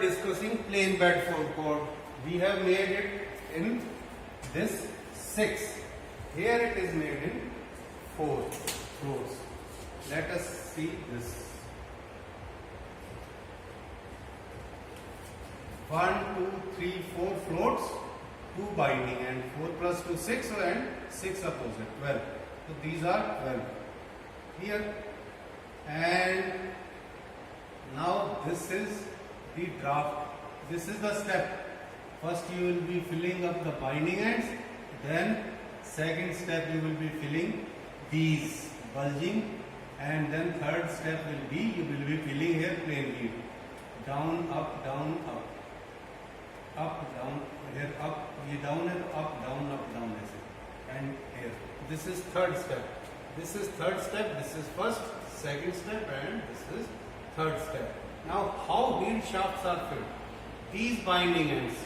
discussing plain bed forecourt. We have made it in this 6. Here it is made in 4 floors. Let us see this. 1, 2, 3, 4 floors, 2 binding, and 4 plus 2 6 and 6 opposite 12. So these are 12 here, and now this is the draft. This is the step. First you will be filling up the binding ends, then second step you will be filling these bulging, and then third step will be you will be filling here plain lead. Down, up, down, up. Up, down, here, up, ये down and up, down ऐसे. And here. This is third step. This is third step. This is first, second step, and this is third step. Now, how heel shafts are filled? These binding ends,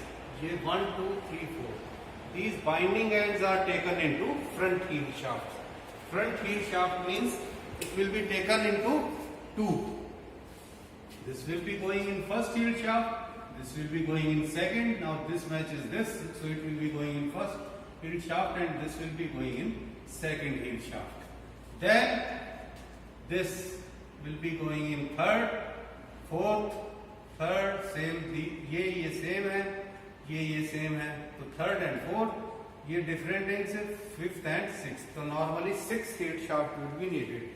ये 1, 2, 3, 4. These binding ends are taken into front heel shafts. Front heel shaft means it will be taken into 2. This will be going in first heel shaft. This will be going in second. Now this matches this, so it will be going in first heel shaft, and this will be going in second heel shaft. Then this will be going in third, fourth, third, same. ये same है, ये same है. तो third and fourth, ये different ends है, fifth and sixth. So normally 6 heel shaft will be needed.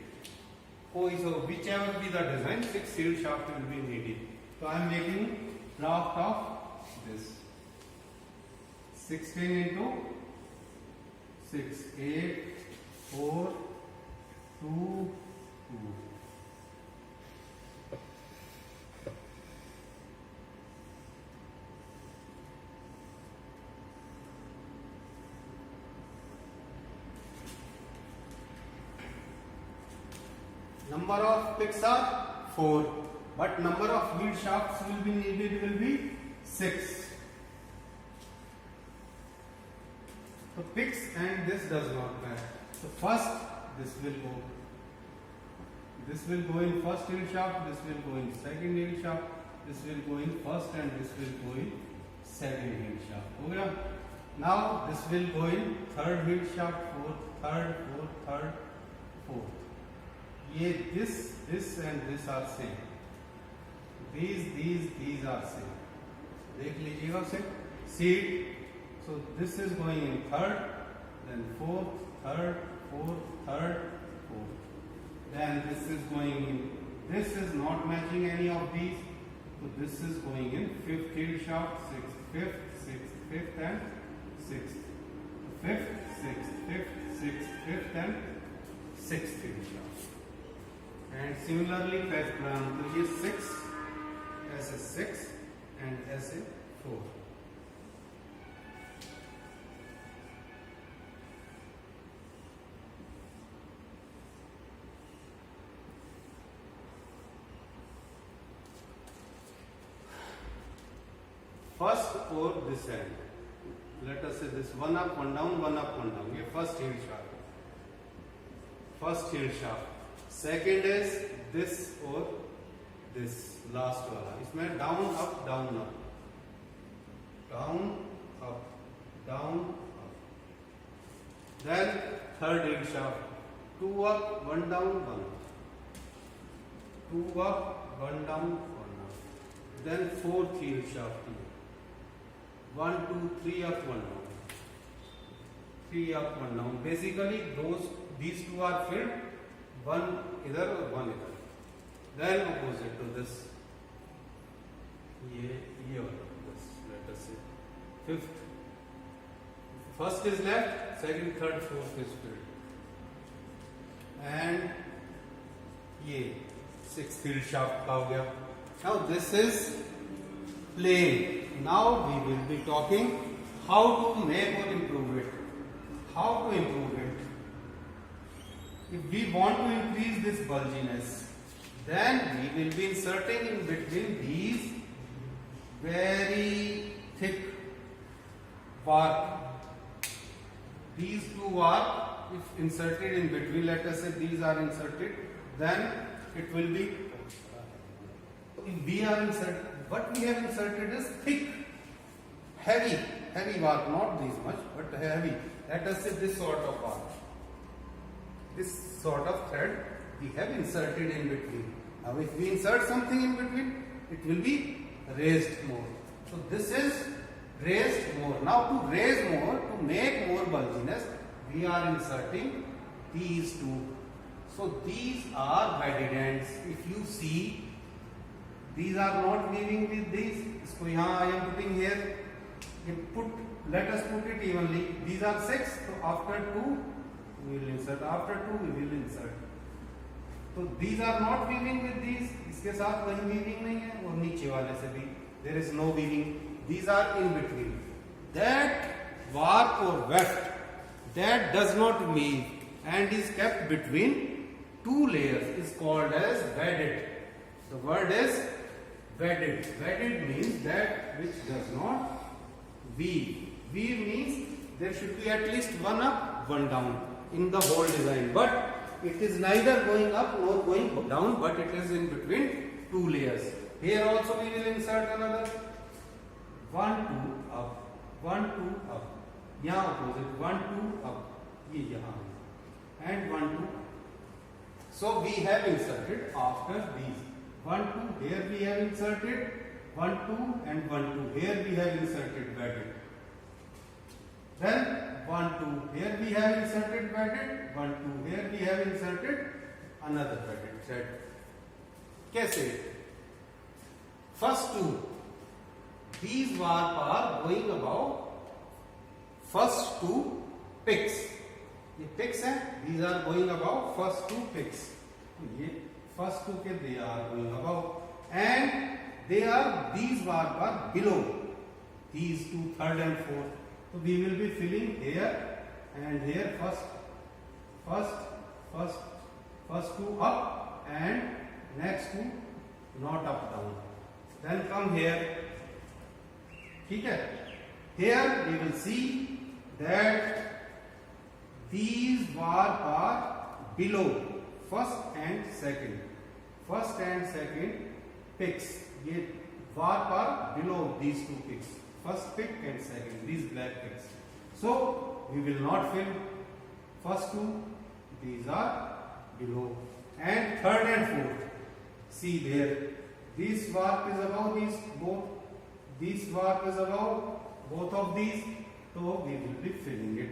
So whichever be the design, 6 heel shaft will be needed. So I am making draft of this 16 into 6, 8, 4, 2, 2. Number of picks are 4. But number of heel shafts will be needed will be 6. So picks and this does not match. So first this will go. This will go in first heel shaft. This will go in second heel shaft. This will go in first and this will go in second heel shaft. Okay? Now this will go in third heel shaft, fourth, third, fourth, third, fourth. ये this and this are same. These are same. देख लीजिएगा उसे. See, so this is going in third, then fourth, third, fourth, third, fourth. Then this is going in. This is not matching any of these. So this is going in fifth heel shaft, sixth, fifth, and sixth. Fifth, and sixth heel shaft. And similarly, तो ये 6. ऐसे 6 and ऐसे 4. First or this end. Let us say this 1 up, 1 down, 1 up, 1 down. ये first heel shaft. First heel shaft. Second is this or this. Last वाला इसमें down up down up down up down up. Then third heel shaft 2 up 1 down 1 up 2 up 1 down 1 up. Then fourth heel shaft 1 2 3 up 1 down 3 up 1 down. Basically these two are filled, one इधर और one इधर. Then opposite to this. ये वाला this. Let us say fifth. First is left, second, third, fourth is filled. And ये sixth heel shaft का हो गया. Now this is plain. Now we will be talking how to make or improve it. How to improve it? If we want to increase this bulginess, then we will be inserting in between these very thick bark. These two are, if inserted in between, let us say these are inserted, then it will be, if we are what we have inserted is thick, heavy bark, not this much, but heavy. Let us say this sort of bark. This sort of thread we have inserted in between. Now if we insert something in between, it will be raised more. So this is raised more. Now to raise more, to make more bulginess, we are inserting these two. So these are bedded ends. If you see, these are not weaving with these. So here I am putting here. Let us put it evenly. These are 6. So after 2 we will insert. After 2 we will insert. So these are not weaving with these. इसके साथ कोई weaving नहीं है और नीचे वाले से भी there is no weaving. These are in between. That warp or weft that does not weave and is kept between two layers is called as bedded. The word is bedded. Bedded means that which does not weave. Weave means there should be at least one up, one down in the whole design. But it is neither going up nor going down, but it is in between two layers. Here also we will insert another 1, 2 up, 1, 2 up. यहाँ opposite 1, 2 up. ये यहाँ and 1, 2. So we have inserted after these 1, 2. Here we have inserted 1, 2 and 1, 2. Here we have inserted bedded. Then 1, 2. Here we have inserted bedded. 1, 2. Here we have inserted another bedded thread. कैसे? First two. These warp are going above first two picks. ये picks हैं. These are going above first two picks. ये first two के they are going above and these warp are below these two, third and fourth. So we will be filling here and here first two up and next two not up down. Then come here. ठीक है? Here we will see that these warp are below first and second. First and second picks. ये warp are below these two picks. First pick and second, these black picks. So we will not fill first two. These are below. And third and fourth. See there. This warp is above these both. This warp is above both of these. So we will be filling it.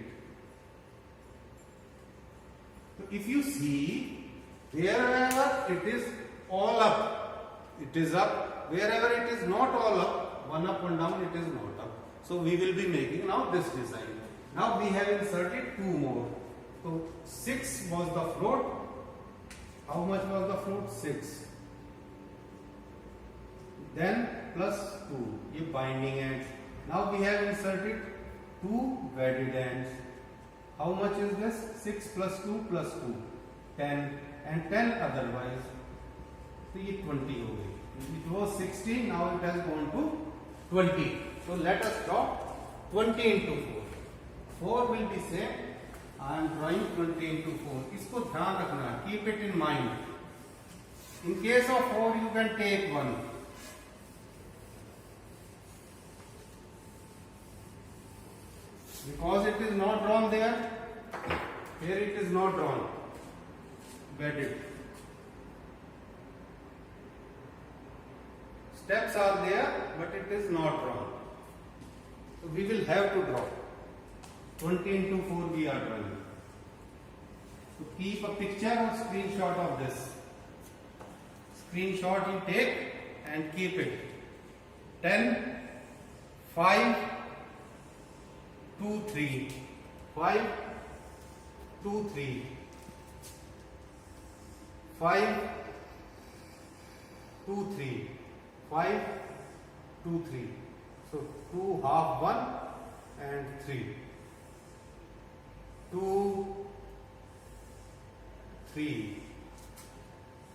So if you see, wherever it is all up, it is up. Wherever it is not all up, one up, one down, it is not up. So we will be making now this design. Now we have inserted two more. So 6 was the float. How much was the float? 6. Then plus 2. ये binding ends. Now we have inserted 2 bedded ends. How much is this? 6 plus 2 plus 2. 10. And 10 otherwise. So ये 20 हो गई. It was 16. Now it has gone to 20. So let us draw 20 into 4. 4 will be same. I am drawing 20 into 4. इसको ध्यान रखना. Keep it in mind. In case of 4, you can take 1. Because it is not drawn there. Here it is not drawn. Bedded. Steps are there, but it is not drawn. So we will have to draw. 20 into 4 we are drawing. So keep a picture or screenshot of this. Screenshot you take and keep it. 10, 5, 2, 3. 5, 2, 3. 5, 2, 3. 5, 2, 3. So 2, half 1 and 3. 2, 3.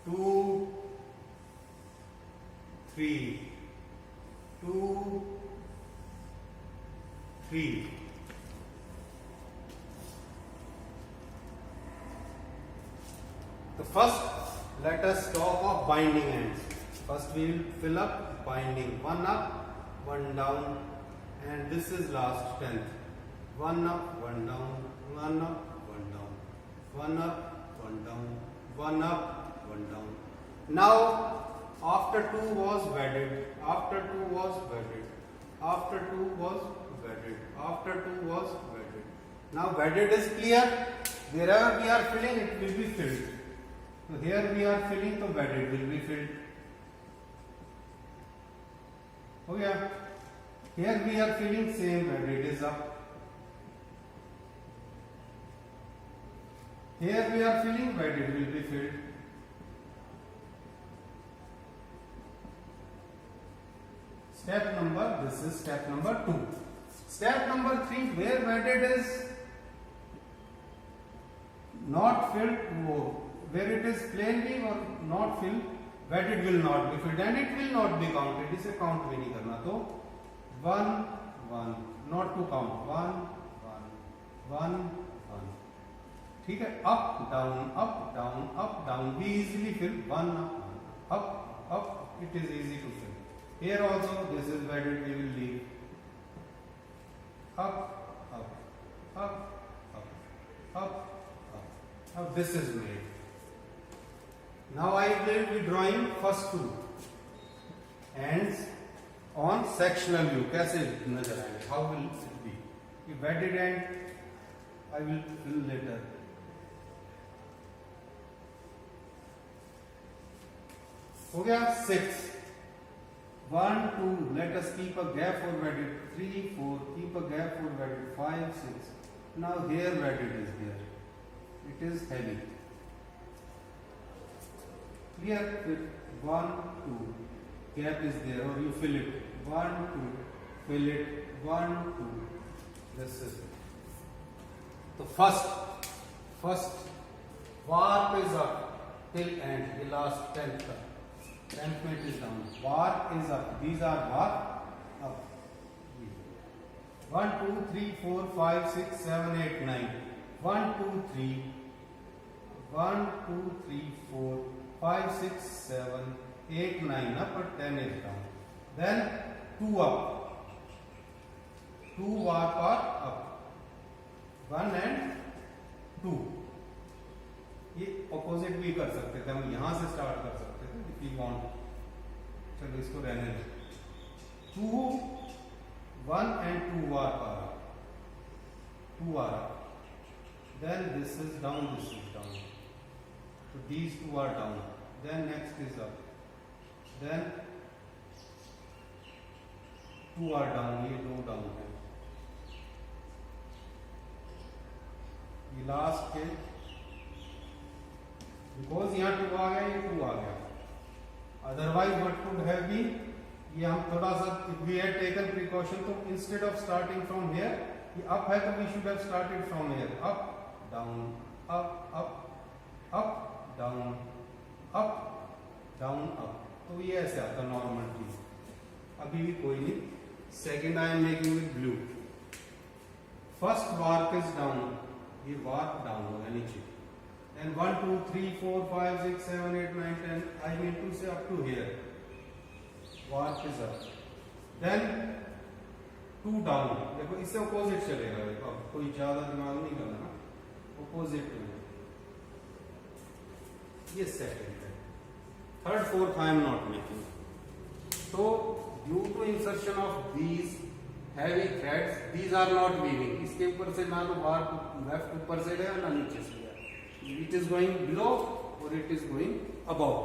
2, 3. 2, 3. The first, let us talk of binding ends. First we will fill up binding. One up, one down, and this is last 10th. One up, one down, one up, one down, one up, one down, one up, one down. Now after 2 was wedded, after 2 was wedded, after 2 was wedded, after 2 was wedded. Now wedded is clear. Wherever we are filling, it will be filled. So here we are filling, so wedded will be filled. Oh yeah. Here we are filling, same wedded is up. Here we are filling, wedded will be filled. This is step number 2. Step number 3, where wedded is not filled, where it is plainly or not filled, wedded will not be filled and it will not be counted. इसे count भी नहीं करना. तो 1 1, not to count. 1 1 1 1. ठीक है. Up down, up down, up down. We easily fill. 1 up, up. It is easy to fill. Here also this is wedded. We will leave. Up, up, up, up, up, up. Now this is made. Now I will be drawing first 2 ends on sectional view. कैसे नजर आएंगे? How will it be? ये wedded end I will fill later. हो गया 6. 1 2. Let us keep a gap for wedded. 3 4. Keep a gap for wedded. 5 6. Now here wedded is there. It is heavy. Clear? 1 2. Gap is there, or you fill it. 1 2. Fill it. 1 2. This is it. So first warp is up till end. The last 10th. 10th it is down. Warp is up. These are warp up. 1 2 3 4 5 6 7 8 9. 1 2 3. 1 2 3 4 5 6 7 8 9 up, but 10 is down. Then 2 up. 2 warp are up. 1 and 2. ये opposite भी कर सकते थे, हम यहां से start कर सकते थे if you want. चलो इसको रहने दो. 2 1 and 2 warp are up. 2 are up. Then this is down, this is down. So these 2 are down. Then next is up. Then 2 are down. ये 2 down है. ये लास्ट के बिकॉज यहाँ 2 आ गया, ये 2 आ गया. Otherwise what could have been, ये हम थोड़ा सा if we had taken precaution, तो instead of starting from here, ये अप है तो we should have started from here. Up down up up up down up down up. तो ये ऐसे आता नॉर्मल चीज. अभी भी कोई नहीं. Second I am making with blue. First warp is down. ये वार्प डाउन होगा नीचे. Then 1 2 3 4 5 6 7 8 9 10. I mean to say up to here. Warp is up. Then 2 down. देखो इससे opposite चलेगा. देखो अब कोई ज्यादा दिमाग नहीं करना ना. Opposite में. ये second है. Third, fourth I am not making. So due to insertion of these heavy threads, these are not weaving. इसके ऊपर से ना तो warp left ऊपर से गया ना नीचे से गया. It is going below or it is going above.